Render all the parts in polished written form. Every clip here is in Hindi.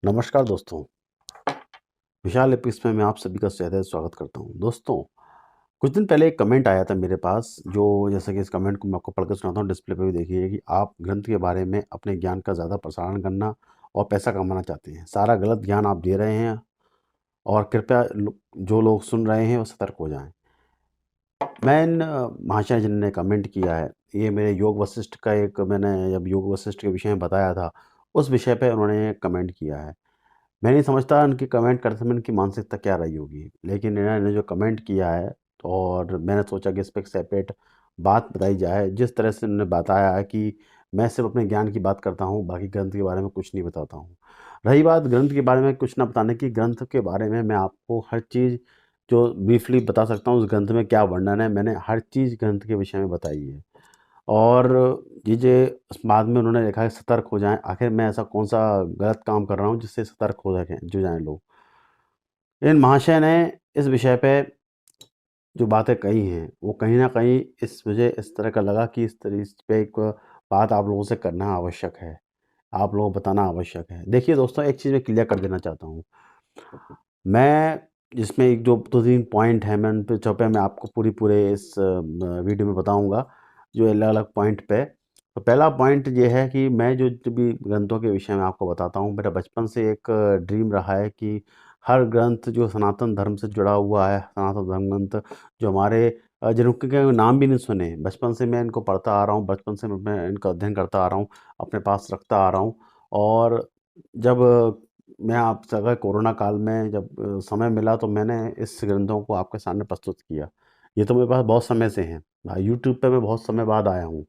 नमस्कार दोस्तों, विशाल एपिक्स में मैं आप सभी का स्वागत करता हूँ। दोस्तों, कुछ दिन पहले एक कमेंट आया था मेरे पास, जो जैसे कि इस कमेंट को मैं आपको पढ़कर सुनाता हूँ, डिस्प्ले पे भी देखिए कि आप ग्रंथ के बारे में अपने ज्ञान का ज़्यादा प्रसारण करना और पैसा कमाना चाहते हैं। सारा गलत ज्ञान आप दे रहे हैं और कृपया जो लोग सुन रहे हैं वो सतर्क हो जाएँ। मैं इन महाशय जिन्होंने कमेंट किया है, ये मेरे योग वशिष्ठ का एक मैंने जब योग वशिष्ठ के विषय में बताया था, उस विषय पे उन्होंने कमेंट किया है। मैं नहीं समझता उनकी कमेंट करते समय उनकी मानसिकता क्या रही होगी। लेकिन इन्होंने जो कमेंट किया है और मैंने सोचा कि इस पे एक सेपरेट बात बताई जाए। जिस तरह से उन्होंने बताया है कि मैं सिर्फ़ अपने ज्ञान की बात करता हूँ, बाकी ग्रंथ के बारे में कुछ नहीं बताता हूँ। रही बात ग्रंथ के बारे में कुछ ना बताने की, ग्रंथ के बारे में मैं आपको हर चीज़ जो ब्रीफ़ली बता सकता हूँ, उस ग्रंथ में क्या वर्णन है, मैंने हर चीज़ ग्रंथ के विषय में बताई है। और बाद में उन्होंने लिखा है सतर्क हो जाएँ। आखिर मैं ऐसा कौन-सा गलत काम कर रहा हूँ जिससे सतर्क हो जाएँ लोग। इन महाशय ने इस विषय पे जो बातें कही हैं, वो कहीं न कहीं मुझे इस तरह का लगा कि इस पे एक बात आप लोगों से करना आवश्यक है। आप लोगों को बताना आवश्यक है। देखिए दोस्तों, एक चीज़ मैं क्लियर कर देना चाहता हूँ। मैं इसमें एक जो 2-3 पॉइंट हैं, मैं उन पे जो पे मैं आपको पूरे इस वीडियो में बताऊँगा, जो अलग-अलग पॉइंट पे। तो पहला पॉइंट ये है कि मैं जो भी ग्रंथों के विषय में आपको बताता हूँ, मेरा बचपन से एक ड्रीम रहा है कि हर ग्रंथ जो सनातन धर्म से जुड़ा हुआ है, सनातन धर्म ग्रंथ जो हमारे जिनके नाम भी नहीं सुने, बचपन से मैं इनको पढ़ता आ रहा हूँ, बचपन से मैं इनका अध्ययन करता आ रहा हूँ, अपने पास रखता आ रहा हूँ। और जब मैं आपसे अगर कोरोना काल में जब समय मिला तो मैंने इस ग्रंथों को आपके सामने प्रस्तुत किया। ये तो मेरे पास बहुत समय से हैं। यूट्यूब पे मैं बहुत समय बाद आया हूँ।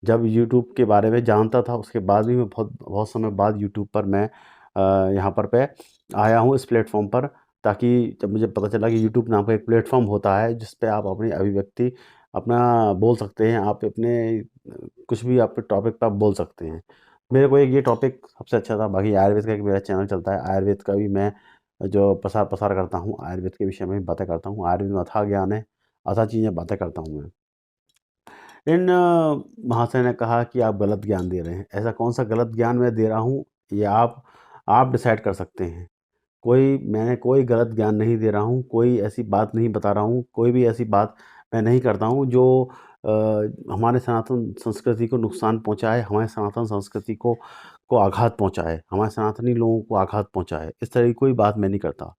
जब यूट्यूब के बारे में जानता था उसके बाद भी मैं बहुत बहुत समय बाद यूट्यूब पर मैं यहाँ पर पे आया हूँ इस प्लेटफ़ॉर्म पर, ताकि जब मुझे पता चला कि यूट्यूब नाम का एक प्लेटफ़ॉर्म होता है जिस पे आप अपनी अभिव्यक्ति अपना बोल सकते हैं। आप अपने कुछ भी आप टॉपिक पे आप बोल सकते हैं। मेरे को एक ये टॉपिक सबसे अच्छा था। बाकी आयुर्वेद का एक मेरा चैनल चलता है, आयुर्वेद का भी मैं जो प्रसार करता हूँ, आयुर्वेद के विषय में भी बातें करता हूँ। आयुर्वेद में अथाह ज्ञान है, अथाह चीज़ें बातें करता हूँ मैं। इन महाशय ने कहा कि आप गलत ज्ञान दे रहे हैं। ऐसा कौन-सा गलत ज्ञान मैं दे रहा हूँ, ये आप डिसाइड कर सकते हैं। मैंने कोई गलत ज्ञान नहीं दे रहा हूँ, कोई ऐसी बात नहीं बता रहा हूँ, कोई भी ऐसी बात मैं नहीं करता हूँ जो अ, हमारे सनातन संस्कृति को नुकसान पहुँचाए, हमारे सनातन संस्कृति को आघात पहुँचाए, हमारे सनातनी लोगों को आघात पहुँचाए। इस तरह की कोई बात मैं नहीं करता।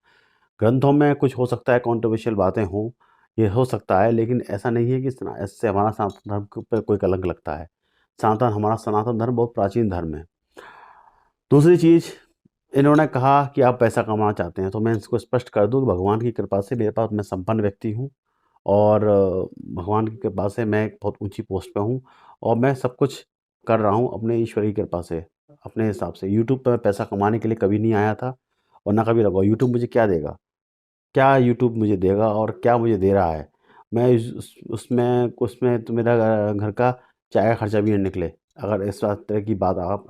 ग्रंथों में कुछ हो सकता है, कंट्रोवर्शियल बातें हों, ये हो सकता है, लेकिन ऐसा नहीं है कि इससे हमारा सनातन धर्म के ऊपर कोई कलंक लगता है। हमारा सनातन धर्म बहुत प्राचीन धर्म है। दूसरी चीज़, इन्होंने कहा कि आप पैसा कमाना चाहते हैं, तो मैं इसको स्पष्ट कर दूँ कि भगवान की कृपा से मेरे पास मैं संपन्न व्यक्ति हूँ और भगवान की कृपा से मैं एक बहुत ऊँची पोस्ट पे हूँ और मैं सब कुछ कर रहा हूँ अपने ईश्वर की कृपा से, अपने हिसाब से। यूट्यूब पे मैं पैसा कमाने के लिए कभी नहीं आया था और ना कभी लगा। यूट्यूब मुझे क्या देगा? क्या यूट्यूब मुझे देगा और क्या मुझे दे रहा है? मैं उसमें उसमें तो मेरा घर का चाय का खर्चा भी नहीं निकले, अगर इस बात तरह की बात आप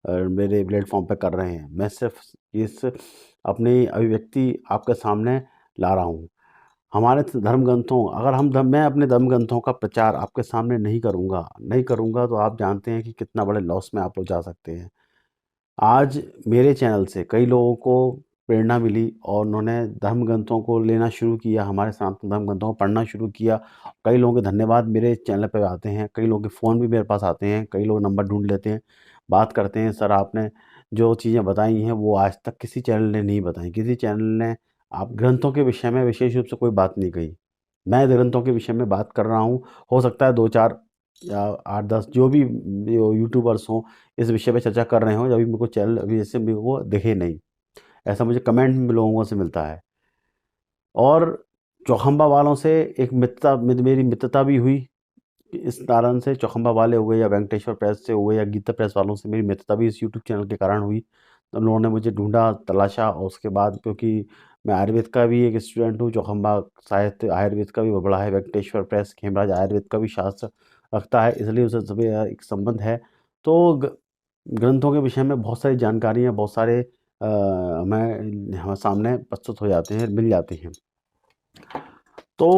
मेरे प्लेटफ़ॉर्म पे कर रहे हैं। मैं सिर्फ़ इस अपनी अभिव्यक्ति आपके सामने ला रहा हूँ। हमारे धर्म ग्रंथों अगर हम धर्म मैं अपने धर्म ग्रंथों का प्रचार आपके सामने नहीं करूँगा तो आप जानते हैं कि कितना बड़े लॉस में आप लोग जा सकते हैं। आज मेरे चैनल से कई लोगों को प्रेरणा मिली और उन्होंने धर्म ग्रंथों को लेना शुरू किया, हमारे सनातन धर्म ग्रंथों को पढ़ना शुरू किया। कई लोगों के धन्यवाद मेरे चैनल पे आते हैं, कई लोगों के फ़ोन भी मेरे पास आते हैं, कई लोग नंबर ढूँढ लेते हैं, बात करते हैं, सर आपने जो चीज़ें बताई हैं वो आज तक किसी चैनल ने नहीं बताई। किसी चैनल ने आप ग्रंथों के विषय में विशेष रूप से कोई बात नहीं कही। मैं ग्रंथों के विषय में बात कर रहा हूँ, हो सकता है 2-4 या 8-10 जो भी जो यूट्यूबर्स हों इस विषय पे चर्चा कर रहे हों, अभी मेरे को चैनल अभी ऐसे मेरे को दिखे नहीं। ऐसा मुझे कमेंट में लोगों से मिलता है। और चौखंबा वालों से एक मेरी मित्रता भी हुई। इस कारण से चौखंबा वाले हुए या वेंकटेश्वर प्रेस से हुए या गीता प्रेस वालों से मेरी मित्रता भी इस यूट्यूब चैनल के कारण हुई। तो उन लोगों ने मुझे ढूँढा, तलाशा और उसके बाद क्योंकि मैं आयुर्वेद का भी एक स्टूडेंट हूँ, चौखंबा साहित्य आयुर्वेद का भी बड़ा है, वेंकटेश्वर प्रेस खेमराज आयुर्वेद का भी शास्त्र रखता है, इसलिए उससे सभी एक संबंध है। तो ग्रंथों के विषय में बहुत सारी जानकारियाँ, बहुत सारे हमें सामने प्रस्तुत हो जाते हैं, मिल जाती हैं। तो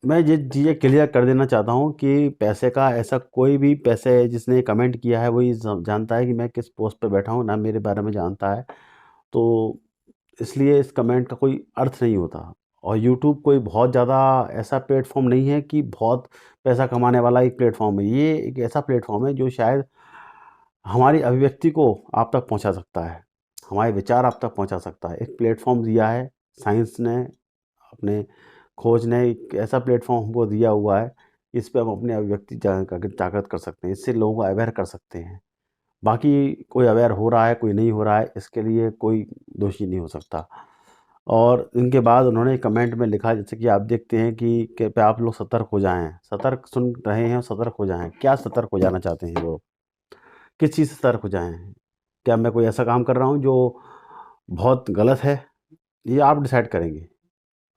मैं ये चीज़ें क्लियर कर देना चाहता हूँ कि पैसे का ऐसा कोई भी पैसे जिसने कमेंट किया है वही जानता है कि मैं किस पोस्ट पे बैठा हूँ, ना मेरे बारे में जानता है। तो इसलिए इस कमेंट का कोई अर्थ नहीं होता। और यूट्यूब कोई बहुत ज़्यादा ऐसा प्लेटफॉर्म नहीं है कि बहुत पैसा कमाने वाला एक प्लेटफॉर्म है। ये एक ऐसा प्लेटफॉर्म है जो शायद हमारी अभिव्यक्ति को आप तक पहुंचा सकता है, हमारे विचार आप तक पहुंचा सकता है। एक प्लेटफॉर्म दिया है साइंस ने, अपने खोज ने एक ऐसा प्लेटफॉर्म हमको दिया हुआ है, इस पे हम अपनी अभिव्यक्ति जागृत कर सकते हैं, इससे लोगों को अवेयर कर सकते हैं। बाकी कोई अवेयर हो रहा है, कोई नहीं हो रहा है, इसके लिए कोई दोषी नहीं हो सकता। और इनके बाद उन्होंने कमेंट में लिखा, जैसे कि आप देखते हैं कि कृपया आप लोग सतर्क हो जाएं, सतर्क सुन रहे हैं, सतर्क हो जाएं। क्या सतर्क हो जाना चाहते हैं वो, किस चीज़ से सतर्क हो जाएं? क्या मैं कोई ऐसा काम कर रहा हूँ जो बहुत गलत है? ये आप डिसाइड करेंगे।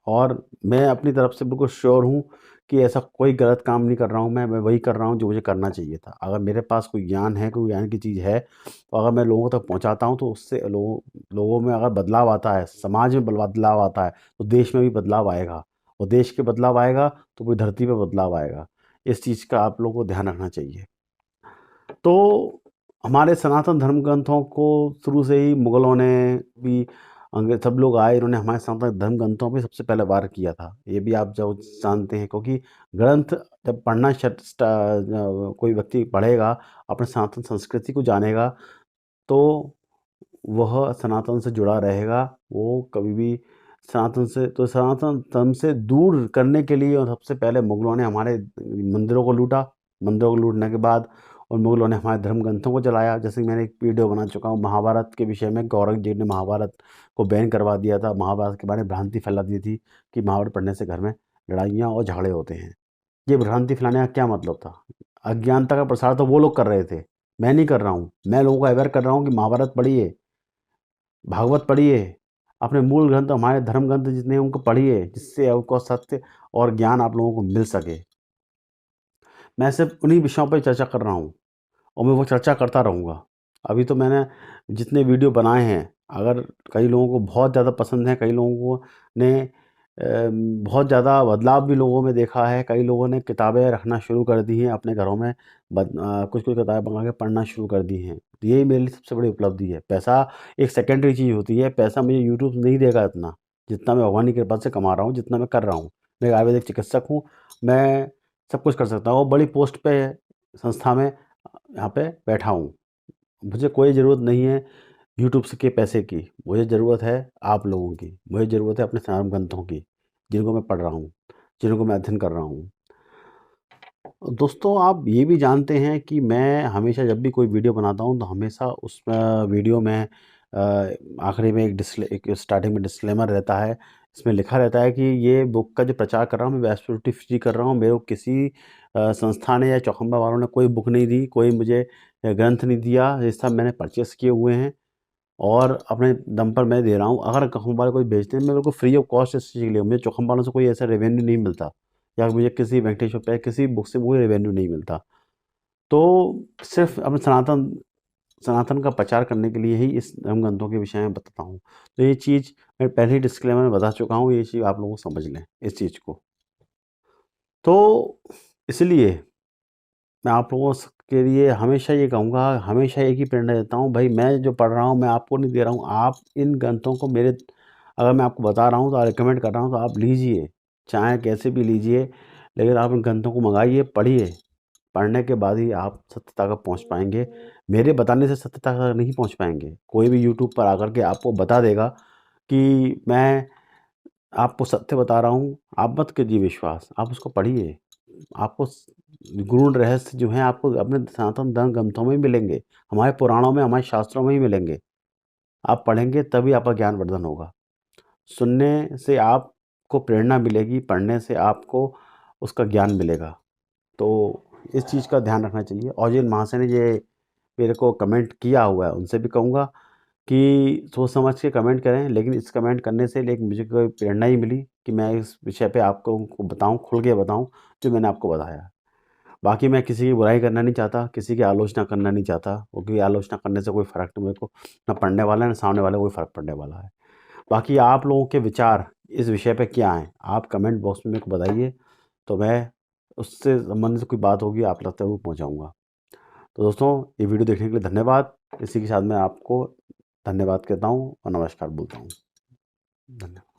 और मैं अपनी तरफ से बिल्कुल श्योर हूँ कि ऐसा कोई गलत काम नहीं कर रहा हूँ मैं वही कर रहा हूँ जो मुझे करना चाहिए था। अगर मेरे पास कोई ज्ञान है, कोई ज्ञान की चीज़ है, तो अगर मैं लोगों तक पहुँचाता हूँ तो उससे लोगों में अगर बदलाव आता है, समाज में बदलाव आता है, तो देश में भी बदलाव आएगा। और देश के बदलाव आएगा तो पूरी धरती पे बदलाव आएगा। इस चीज़ का आप लोगों को ध्यान रखना चाहिए। तो हमारे सनातन धर्म ग्रंथों को शुरू से ही मुगलों ने भी, अंग्रेज, सब लोग आए, इन्होंने हमारे सनातन धर्म ग्रंथों पे सबसे पहले वार किया था। ये भी आप जो जानते हैं, क्योंकि ग्रंथ जब पढ़ना कोई व्यक्ति पढ़ेगा, अपने सनातन संस्कृति को जानेगा, तो वह सनातन से जुड़ा रहेगा। वो कभी भी सनातन धर्म से दूर करने के लिए और सबसे पहले मुगलों ने हमारे मंदिरों को लूटा। मंदिरों को लूटने के बाद और मुगलों ने हमारे धर्म ग्रंथों को जलाया। जैसे कि मैंने एक वीडियो बना चुका हूँ महाभारत के विषय में, औरंगजेब ने महाभारत को बैन करवा दिया था। महाभारत के बारे में भ्रांति फैला दी थी कि महाभारत पढ़ने से घर में लड़ाइयाँ और झगड़े होते हैं। ये भ्रांति फैलाने का क्या मतलब था? अज्ञानता का प्रसार तो वो लोग कर रहे थे, मैं नहीं कर रहा हूँ। मैं लोगों को अवेयर कर रहा हूँ कि महाभारत पढ़िए, भागवत पढ़िए, अपने मूल ग्रंथ, हमारे धर्म ग्रंथ जितने हैं उनको पढ़िए, जिससे आपको सत्य और ज्ञान आप लोगों को मिल सके। मैं सिर्फ उन्हीं विषयों पर चर्चा कर रहा हूँ और मैं वो चर्चा करता रहूँगा। अभी तो मैंने जितने वीडियो बनाए हैं, अगर कई लोगों को बहुत ज़्यादा पसंद है, कई लोगों को ने बहुत ज़्यादा बदलाव भी लोगों में देखा है। कई लोगों ने किताबें रखना शुरू कर दी हैं अपने घरों में, कुछ-कुछ किताबें मंगा के पढ़ना शुरू कर दी हैं। तो यही मेरे लिए सबसे बड़ी उपलब्धि है। पैसा एक सेकेंडरी चीज़ होती है, पैसा मुझे यूट्यूब नहीं देगा इतना, जितना मैं भगवान की कृपा से कमा रहा हूँ, जितना मैं कर रहा हूँ। मैं एक आयुर्वेदिक चिकित्सक हूँ, मैं सब कुछ कर सकता हूँ और बड़ी पोस्ट पे संस्था में यहाँ पे बैठा हूँ। मुझे कोई ज़रूरत नहीं है यूट्यूब से के पैसे की, मुझे ज़रूरत है आप लोगों की, मुझे ज़रूरत है अपने धर्म ग्रंथों की, जिनको मैं पढ़ रहा हूँ, जिनको मैं अध्ययन कर रहा हूँ। दोस्तों, आप ये भी जानते हैं कि मैं हमेशा जब भी कोई वीडियो बनाता हूँ तो हमेशा उस वीडियो में आखिरी में एक स्टार्टिंग में डिस्क्लेमर रहता है। इसमें लिखा रहता है कि ये बुक का जो प्रचार कर रहा हूँ मैं एब्सोल्युटली फ्री कर रहा हूँ। मेरे को किसी संस्था ने या चौखंबा वालों ने कोई बुक नहीं दी, कोई मुझे ग्रंथ नहीं दिया। ये सब मैंने परचेस किए हुए हैं और अपने दम पर मैं दे रहा हूँ। अगर चौखंबा वाले कोई बेचते हैं, मैं बिल्कुल फ्री ऑफ कॉस्ट इस चीज़ के लिए, मुझे चौखंबा वालों से कोई ऐसा रेवेन्यू नहीं मिलता या मुझे किसी वेंकटेश्वर पे किसी बुक से कोई रेवेन्यू नहीं मिलता। तो सिर्फ़ अपने सनातन सनातन का प्रचार करने के लिए ही इस धर्म ग्रंथों के विषय में बताता हूँ। तो ये चीज़ मैं पहले ही डिस्क्लेमर में बता चुका हूँ, ये चीज़ आप लोग समझ लें इस चीज़ को। तो इसलिए मैं आप लोगों के लिए हमेशा ये कहूँगा, हमेशा एक ही प्रेरणा देता हूँ, भाई मैं जो पढ़ रहा हूँ मैं आपको नहीं दे रहा हूँ। आप इन ग्रंथों को मेरे, अगर मैं आपको बता रहा हूँ तो रिकमेंड कर रहा हूँ तो आप लीजिए, चाहे कैसे भी लीजिए, लेकिन आप इन ग्रंथों को मँगाइए, पढ़िए। पढ़ने के बाद ही आप सत्यता तक पहुँच पाएँगे। मेरे बताने से सत्यता तक नहीं पहुँच पाएँगे। कोई भी यूट्यूब पर आकर के आपको बता देगा कि मैं आपको सत्य बता रहा हूँ, आप मत कीजिए विश्वास, आप उसको पढ़िए। आपको गूढ़ रहस्य जो हैं आपको अपने सनातन धर्म ग्रंथों में ही मिलेंगे, हमारे पुराणों में, हमारे शास्त्रों में ही मिलेंगे। आप पढ़ेंगे तभी आपका ज्ञानवर्धन होगा। सुनने से आपको प्रेरणा मिलेगी, पढ़ने से आपको उसका ज्ञान मिलेगा। तो इस चीज़ का ध्यान रखना चाहिए। और जिन महाशय ने ये मेरे को कमेंट किया हुआ है, उनसे भी कहूँगा कि सोच समझ के कमेंट करें, लेकिन इस कमेंट करने से एक मुझे कोई प्रेरणा ही मिली कि मैं इस विषय पे आपको बताऊँ, खुल के बताऊँ, जो मैंने आपको बताया। बाकी मैं किसी की बुराई करना नहीं चाहता, किसी की आलोचना करना नहीं चाहता, क्योंकि आलोचना करने से कोई फ़र्क तो मेरे को ना पड़ने वाला है, ना सामने वाले को कोई फ़र्क पड़ने वाला है। बाकी आप लोगों के विचार इस विषय पे क्या हैं? आप कमेंट बॉक्स में मेरे को बताइए। तो मैं उससे संबंधित कोई बात होगी आप तक वो पहुँचाऊँगा। तो दोस्तों, ये वीडियो देखने के लिए धन्यवाद। इसी के साथ मैं आपको धन्यवाद कहता हूँ और नमस्कार बोलता हूँ। धन्यवाद।